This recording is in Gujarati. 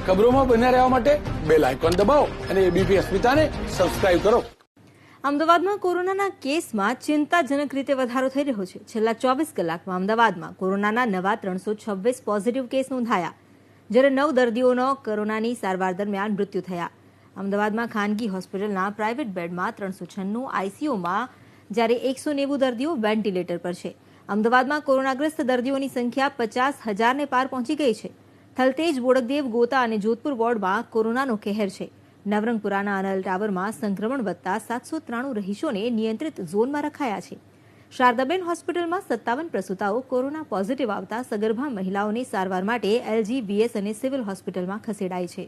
ખબરોમાં બન્યા રહેવા માટે બેલ આઇકોન દબાવો અને એબીપી અસ્મિતાને સબસ્ક્રાઇબ કરો. અમદાવાદમાં કોરોનાના કેસમાં ચિંતાજનક રીતે વધારો થઈ રહ્યો છે. છેલ્લા 24 કલાકમાં અમદાવાદમાં કોરોનાના નવા 326 પોઝિટિવ કેસ નોંધાયા, જ્યારે 9 દર્દીઓનો કોરોનાની સારવાર દરમિયાન મૃત્યુ થયા. અમદાવાદમાં ખાનગી હોસ્પિટલના પ્રાઇવેટ બેડમાં 396 આઈસીયુમાં, જ્યારે 190 દર્દીઓ વેન્ટિલેટર પર છે. અમદાવાદમાં કોરોનાગ્રસ્ત દર્દીઓની સંખ્યા 50,000ને પાર પહોંચી ગઈ છે. થલતેજ, બોડકદેવ, ગોતા અને જોધપુર વોર્ડમાં કોરોનાનો કહેર છે. નવરંગપુરાના અનલ ટાવરમાં સંક્રમણ વધતા 793 રહીશોને નિયંત્રિત ઝોનમાં રખાયા છે. શારદાબેન હોસ્પિટલમાં 57 પ્રસૂતાઓ કોરોના પોઝિટિવ આવતા સગર્ભા મહિલાઓને સારવાર માટે એલજી, બીએસ અને સિવિલ હોસ્પિટલમાં ખસેડાઈ છે.